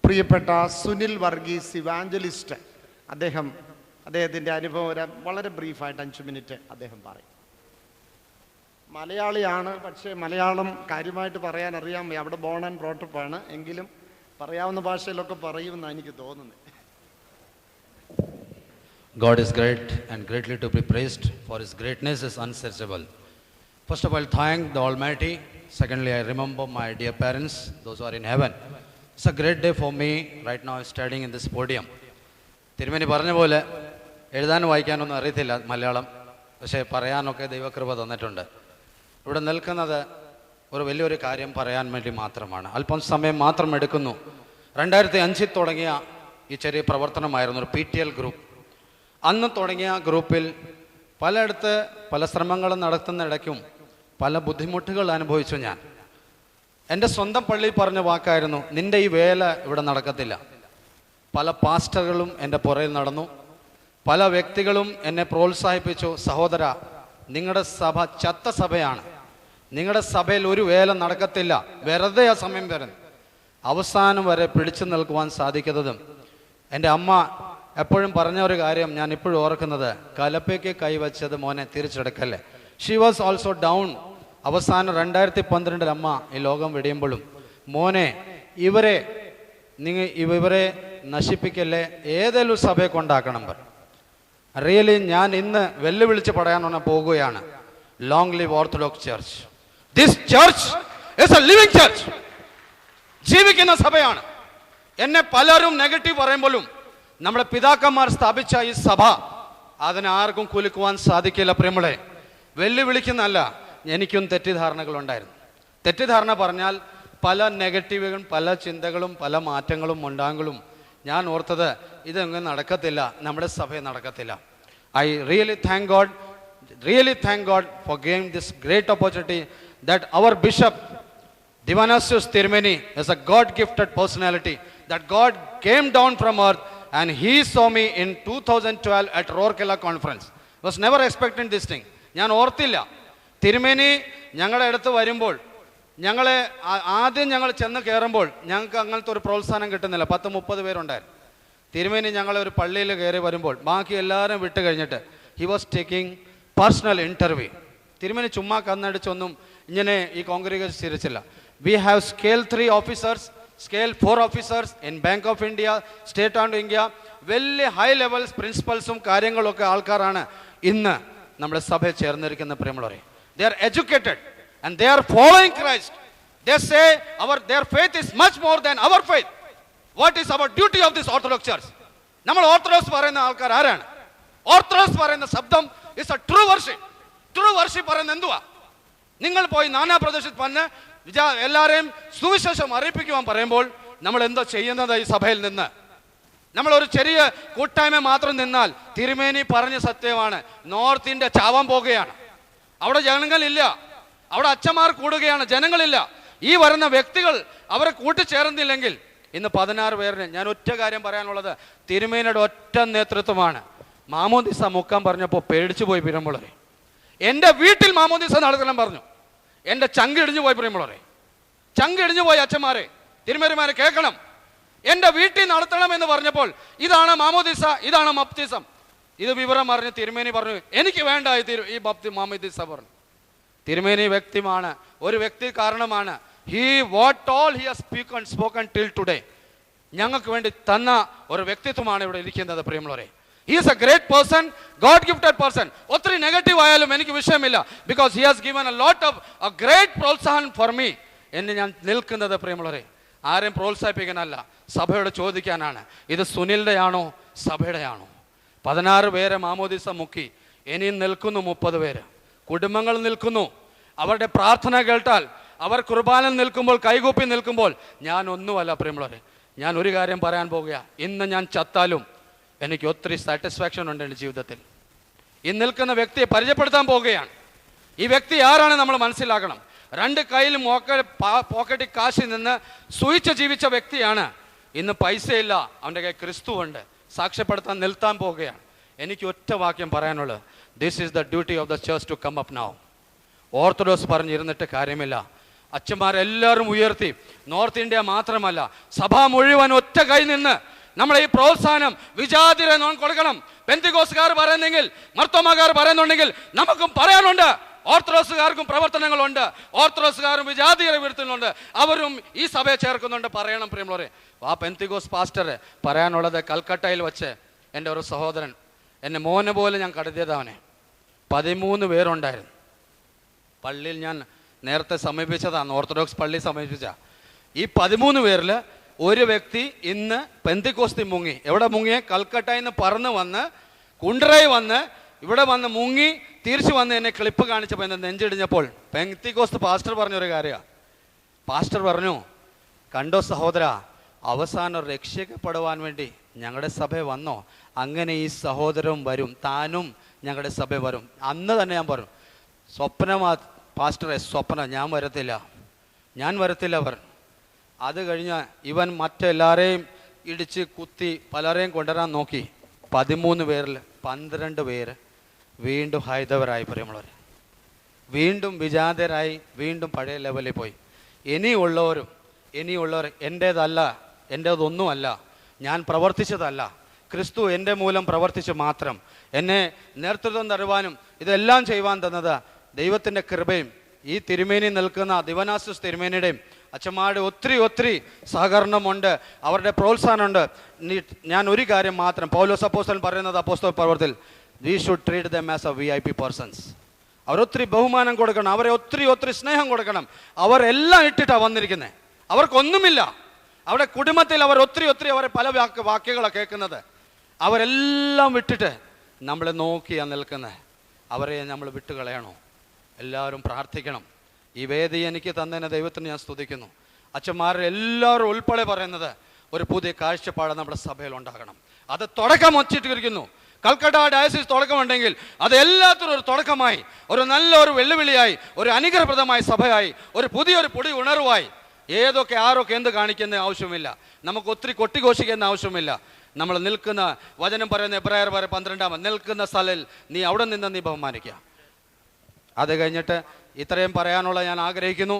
പ്രിയപ്പെട്ട സുനിൽ വർഗീസ് ഇവാഞ്ചലിസ്റ്റ്, അദ്ദേഹത്തിൻ്റെ അനുഭവം വളരെ ബ്രീഫായിട്ട് 5 മിനിറ്റ് അദ്ദേഹം പറയും. മലയാളിയാണ്, പക്ഷേ മലയാളം കാര്യമായിട്ട് പറയാൻ അറിയാം. അവിടെ ബോൺ ആൻഡ് ബ്രോട്ടപ്പാണ്, എങ്കിലും പറയാവുന്ന ഭാഷയിലൊക്കെ പറയുമെന്നാണ് എനിക്ക് തോന്നുന്നത്. God is great and greatly to be praised, for His greatness is unsearchable. First of all, thank the Almighty. Secondly, I remember my dear parents, those who are in heaven. It's a great day for me right now standing in this podium. തിരുമേനി പറഞ്ഞ പോലെ എഴുതാനും വായിക്കാനൊന്നും അറിയത്തില്ല മലയാളം, പക്ഷേ പറയാനൊക്കെ ദൈവകൃപ തന്നിട്ടുണ്ട്. ഇവിടെ നിൽക്കുന്നത് ഒരു വലിയൊരു കാര്യം പറയാൻ വേണ്ടി മാത്രമാണ്. അല്പം സമയം മാത്രം എടുക്കുന്നു. 2005 തുടങ്ങിയ ഈ ചെറിയ പ്രവർത്തനമായിരുന്നു ഒരു PTL ഗ്രൂപ്പ്. അന്ന് തുടങ്ങിയ ഗ്രൂപ്പിൽ പലയിടത്ത് പല ശ്രമങ്ങളും നടത്തുന്നിടയ്ക്കും പല ബുദ്ധിമുട്ടുകൾ അനുഭവിച്ചു. ഞാൻ എൻ്റെ സ്വന്തം പള്ളിയിൽ പറഞ്ഞ വാക്കായിരുന്നു, നിൻ്റെ ഈ വേല ഇവിടെ നടക്കത്തില്ല. പല പാസ്റ്ററുകളും എൻ്റെ പുറയിൽ നടന്നു, പല വ്യക്തികളും എന്നെ പ്രോത്സാഹിപ്പിച്ചു. സഹോദര, നിങ്ങളുടെ സഭ ചത്ത സഭയാണ്, നിങ്ങളുടെ സഭയിൽ ഒരു വേല നടക്കത്തില്ല, വെറുതെ ആ സമയം വരുന്നു. അവസാനം വരെ പിടിച്ചു നിൽക്കുവാൻ സാധിക്കുന്നതും എൻ്റെ അമ്മ എപ്പോഴും പറഞ്ഞ ഒരു കാര്യം ഞാൻ ഇപ്പോഴും ഓർക്കുന്നത്, കലപ്പയ്ക്ക് കൈവച്ചത് മോനെ തിരിച്ചെടുക്കല്ലേ. She was also down. അവസാനം 2012 അമ്മ ഈ ലോകം വെടിയുമ്പോഴും, മോനെ ഇവരെ നശിപ്പിക്കല്ലേ, ഏതെങ്കിലും സഭയെ കൊണ്ടാക്കണം പറ. റിയലി ഞാൻ ഇന്ന് വെല്ലുവിളിച്ച് പറയാൻ പോകുകയാണ്. Long live orthodox church. This church is A living church. ജീവിക്കുന്ന സഭയാണ്. എന്നെ പലരും നെഗറ്റീവ് പറയുമ്പോഴും നമ്മുടെ പിതാക്കന്മാർ സ്ഥാപിച്ച ഈ സഭ, അതിനെ ആർക്കും കുലുക്കുവാൻ സാധിക്കില്ല. പ്രിയമുള്ളവരെ, വെല്ലുവിളിക്കുന്നല്ല. എനിക്കും തെറ്റിദ്ധാരണകളുണ്ടായിരുന്നു. തെറ്റിദ്ധാരണ പറഞ്ഞാൽ പല നെഗറ്റീവുകളും പല ചിന്തകളും പല മാറ്റങ്ങളും ഉണ്ടാകും. ഞാൻ ഓർത്തത് ഇതൊന്നും നടക്കത്തില്ല, നമ്മുടെ സഭയിൽ നടക്കത്തില്ല. I really thank God for giving this great opportunity that our bishop Divanasius Tirumeni is a God-gifted personality, that God came down from earth and he saw me in 2012 at Rourkela conference. Was never expecting this thing. ഞാൻ ഓർത്തില്ല. തിരുമേനി ഞങ്ങളുടെ അടുത്ത് വരുമ്പോൾ, ആദ്യം ഞങ്ങൾ ചെന്ന് കയറുമ്പോൾ ഞങ്ങൾക്ക് അങ്ങനത്തെ ഒരു പ്രോത്സാഹനം കിട്ടുന്നില്ല. 10-30 പേരുണ്ടായിരുന്നു. തിരുമേനി ഞങ്ങളെ ഒരു പള്ളിയിൽ കയറി വരുമ്പോൾ ബാക്കി എല്ലാവരും വിട്ട് കഴിഞ്ഞിട്ട് he was taking personal interview. തിരുമേനി ചുമ്മാ കണ്ണടിച്ചൊന്നും ഇങ്ങനെ ഈ congregation തിരിച്ചില്ല. We have scale 3 officers, scale 4 officers in Bank of India, State and India, വലിയ ഹൈ ലെവൽസ് പ്രിൻസിപ്പൽസും കാര്യങ്ങളൊക്കെ ആൾക്കാരാണ് ഇന്ന് നമ്മുടെ സഭയിൽ ചേർന്നിരിക്കുന്ന പ്രിയമുള്ളവരെ. They are educated and they are following Christ. They say their faith is much more than our faith. What is our duty of this Orthodox Church? നമ്മൾ orthodox പറയുന്ന ആൾക്കാർ ആരാണ്? ഓർത്തഡോക്സ് പറയുന്ന ശബ്ദം is a true worship. True worship പറയുന്നത് എന്തുവാ? നിങ്ങൾ പോയി നാനാപ്രദേശത്ത് വന്ന് എല്ലാവരെയും സുവിശേഷം അറിയിപ്പിക്കുവാൻ പറയുമ്പോൾ നമ്മൾ എന്തോ ചെയ്യുന്നത്? ഈ സഭയിൽ നിന്ന് നമ്മളൊരു ചെറിയ കൂട്ടായ്മ മാത്രം നിന്നാൽ, തിരുമേനി പറഞ്ഞ സത്യമാണ്, നോർത്ത് ഇന്ത്യ ചാവാൻ പോകുകയാണ്. അവിടെ ജനങ്ങളില്ല, അവിടെ അച്ഛന്മാർ കൂടുകയാണ്, ജനങ്ങളില്ല. ഈ വരുന്ന വ്യക്തികൾ അവരെ കൂട്ടിച്ചേർന്നില്ലെങ്കിൽ ഇന്ന് 16 പേരിന് ഞാൻ ഒറ്റ കാര്യം പറയാനുള്ളത്, തിരുമേനിയുടെ ഒറ്റ നേതൃത്വമാണ്. മാമോദിസ മുക്കാൻ പറഞ്ഞപ്പോൾ പേടിച്ചു പോയി പിരമ്പുള്ളവരെ. എൻ്റെ വീട്ടിൽ മാമോദിസ നടത്തണം പറഞ്ഞു. എൻ്റെ ചങ്ക് ഇടിഞ്ഞു പോയി പ്രിയമുള്ളവരെ, ചങ്ക് ഇടിഞ്ഞു പോയി. അച്ഛന്മാരെ, തിരുമേനിമാരെ കേൾക്കണം. എൻ്റെ വീട്ടിൽ നടത്തണം എന്ന് പറഞ്ഞപ്പോൾ ഇതാണ് മാമോദിസ, ഇതാണ് ബപ്തിസം. ഇത് വിവരം അറിഞ്ഞ് തിരുമേനി പറഞ്ഞു, എനിക്ക് വേണ്ട ഈ മാമോദിസ പറഞ്ഞു. തിരുമേനി വ്യക്തിമാണ്, ഒരു വ്യക്തി കാരണമാണ്. What all he has spoken till today. ഞങ്ങൾക്ക് വേണ്ടി തന്ന ഒരു വ്യക്തിത്വമാണ് ഇവിടെ ഇരിക്കുന്നത് പ്രിയമുള്ളവരെ. He is a great person, God-gifted person. ഒത്തിരി നെഗറ്റീവ് ആയാലും എനിക്ക് വിഷയമില്ല. Because he has given a great പ്രോത്സാഹനം for me. എന്ന് ഞാൻ നിൽക്കുന്നത് പ്രിയമുള്ളവരെ ആരെയും പ്രോത്സാഹിപ്പിക്കാനല്ല, സഭയോട് ചോദിക്കാനാണ്. ഇത് സുനിലിൻ്റെ ആണോ സഭയുടെ ആണോ? 16 പേരെ മാമോദിസ മുക്കി, ഇനിയും നിൽക്കുന്നു 30 പേര്. കുടുംബങ്ങൾ നിൽക്കുന്നു. അവരുടെ പ്രാർത്ഥന കേട്ടാൽ, അവർ കുർബാനയിൽ നിൽക്കുമ്പോൾ, കൈകൂപ്പി നിൽക്കുമ്പോൾ ഞാൻ ഒന്നുമല്ല പ്രിയമുള്ളവരെ. ഞാൻ ഒരു കാര്യം പറയാൻ പോകുക, ഇന്ന് ഞാൻ ചത്താലും എനിക്ക് ഒത്തിരി സാറ്റിസ്ഫാക്ഷൻ ഉണ്ട് എൻ്റെ ജീവിതത്തിൽ. ഈ നിൽക്കുന്ന വ്യക്തിയെ പരിചയപ്പെടുത്താൻ പോവുകയാണ്. ഈ വ്യക്തി ആരാണ് നമ്മൾ മനസ്സിലാക്കണം. 2 കൈയിലും പോക്കറ്റിൽ കാശിൽ നിന്ന് സൂയിച്ച് ജീവിച്ച വ്യക്തിയാണ്. ഇന്ന് പൈസയില്ല, അവൻ്റെ കൈ ക്രിസ്തുവുണ്ട്. സാക്ഷ്യപ്പെടുത്താൻ നിൽത്താൻ പോവുകയാണ്. എനിക്ക് ഒറ്റ വാക്യം പറയാനുള്ളത്, this is the duty of the church to come up now. Orthodox പറഞ്ഞിരുന്നിട്ട് കാര്യമില്ല. അച്ഛന്മാരെല്ലാവരും ഉയർത്തി. നോർത്ത് ഇന്ത്യ മാത്രമല്ല, സഭ മുഴുവൻ ഒറ്റ കൈ നിന്ന് നമ്മളെ ഈ പ്രോത്സാഹനം വിജാതിരെ നോൺ കൊടുക്കണം. പെന്തിക്കോസ്തുകാർ പറയുന്നെങ്കിൽ, മർത്തോമാക്കാർ പറയുന്നുണ്ടെങ്കിൽ നമുക്കും പറയാനുണ്ട്. ഓർത്തഡോക്സുകാർക്കും പ്രവർത്തനങ്ങളുണ്ട്, ഓർത്തഡോക്സുകാരും വിജാതിയരെ വീഴ്ത്തുന്നുണ്ട്, അവരും ഈ സഭയെ ചേർക്കുന്നുണ്ട്. പറയണം പ്രിയമുള്ളവരെ. ആ പെന്തിക്കോസ് പാസ്റ്റർ പറയാനുള്ളത്, കൽക്കട്ടയിൽ വെച്ച് എൻ്റെ ഒരു സഹോദരൻ, എന്നെ മോനെ പോലെ ഞാൻ കരുതിയതവനെ, 13 പേരുണ്ടായിരുന്നു. പള്ളിയിൽ ഞാൻ നേരത്തെ സമീപിച്ചതാണ്, ഓർത്തഡോക്സ് പള്ളി സമീപിച്ച. ഈ 13 പേരിൽ ഒരു വ്യക്തി ഇന്ന് പെന്തിക്കോസ്തി മുങ്ങി. എവിടെ മുങ്ങിയ? കൽക്കട്ടയിൽ നിന്ന് പറന്ന് വന്ന് കുണ്ട്രയിൽ വന്ന് ഇവിടെ വന്ന് മുങ്ങി തിരിച്ചു വന്ന് എന്നെ ക്ലിപ്പ് കാണിച്ചപ്പോൾ എന്നെ നെഞ്ചിടിഞ്ഞപ്പോൾ പെന്തിക്കോസ്ത് പാസ്റ്റർ പറഞ്ഞൊരു കാര്യമാണ്. പാസ്റ്റർ പറഞ്ഞു, കണ്ടോ സഹോദര, അവസാനം രക്ഷിക്കപ്പെടുവാൻ വേണ്ടി ഞങ്ങളുടെ സഭ വന്നോ, അങ്ങനെ ഈ സഹോദരവും വരും, താനും ഞങ്ങളുടെ സഭ വരും. അന്ന് തന്നെ ഞാൻ പറഞ്ഞു, സ്വപ്നമാ പാസ്റ്ററെ, സ്വപ്നം, ഞാൻ വരത്തില്ല പറഞ്ഞു. അത് കഴിഞ്ഞ് ഇവൻ മറ്റെല്ലാവരെയും ഇടിച്ച് കുത്തി പലരെയും കൊണ്ടുവരാൻ നോക്കി. 13 പേരിൽ 12 പേര് വീണ്ടും ഹൈന്ദവരായി. പ്രിയമുള്ളവർ, വീണ്ടും വിജാതരായി, വീണ്ടും പഴയ ലെവലിൽ പോയി. ഇനിയുള്ളവർ എൻ്റേതൊന്നുമല്ല, ഞാൻ പ്രവർത്തിച്ചതല്ല, ക്രിസ്തു എൻ്റെ മൂലം പ്രവർത്തിച്ച് മാത്രം എന്നെ നേതൃത്വം തരുവാനും ഇതെല്ലാം ചെയ്യുവാൻ തന്നത് ദൈവത്തിൻ്റെ കൃപയും ഈ തിരുമേനി നിൽക്കുന്ന ദിവനാസിസ് തിരുമേനിയുടെയും അച്ഛന്മാരുടെ ഒത്തിരി സഹകരണമുണ്ട്, അവരുടെ പ്രോത്സാഹനമുണ്ട്. ഞാൻ ഒരു കാര്യം മാത്രം, പൗലോസ് അപ്പോസ്തലൻ പറയുന്നത് അപ്പോസ്തല പ്രവർത്തനത്തിൽ, we should treat them as a VIP persons. അവരൊത്തിരി ബഹുമാനം കൊടുക്കണം, അവരെ ഒത്തിരി സ്നേഹം കൊടുക്കണം. അവരെല്ലാം ഇട്ടിട്ടാണ് വന്നിരിക്കുന്നത്, അവർക്കൊന്നുമില്ല. അവരുടെ കുടുംബത്തിൽ അവർ ഒത്തിരി അവരെ പല വാക്യങ്ങളാണ് കേൾക്കുന്നത്. അവരെല്ലാം വിട്ടിട്ട് നമ്മളെ നോക്കിയാണ് നിൽക്കുന്നത്. അവരെ നമ്മൾ വിട്ടുകളയണോ? എല്ലാവരും പ്രാർത്ഥിക്കണം. ഈ വേദി എനിക്ക് തന്നതിന് ദൈവത്തിന് ഞാൻ സ്തുതിക്കുന്നു. അച്ഛന്മാരെല്ലാവരും ഉൾപ്പെടെ പറയുന്നത്, ഒരു പുതിയ കാഴ്ചപ്പാട് നമ്മുടെ സഭയിൽ ഉണ്ടാകണം. അത് തുടക്കം വച്ചിട്ടിരിക്കുന്നു. കൽക്കട്ട ഡയസിസ് തുടക്കമുണ്ടെങ്കിൽ അത് എല്ലാത്തിനും ഒരു തുടക്കമായി, ഒരു നല്ലൊരു വെല്ലുവിളിയായി, ഒരു അനുഗ്രഹപ്രദമായ സഭയായി, ഒരു പുതിയൊരു പൊടി ഉണർവായി. ഏതൊക്കെ ആരൊക്കെ എന്ത് കാണിക്കുന്ന ആവശ്യമില്ല, നമുക്ക് ഒത്തിരി കൊട്ടിഘോഷിക്കുന്ന ആവശ്യമില്ല. നമ്മൾ നിൽക്കുന്ന വചനം പറയുന്ന എബ്രായർ 12 നിൽക്കുന്ന സ്ഥലത്തിൽ നീ അവിടെ നിന്ന് നീ ബഹുമാനിക്കുക. അത് കഴിഞ്ഞിട്ട് ഇത്രയും പറയാനുള്ള ഞാൻ ആഗ്രഹിക്കുന്നു.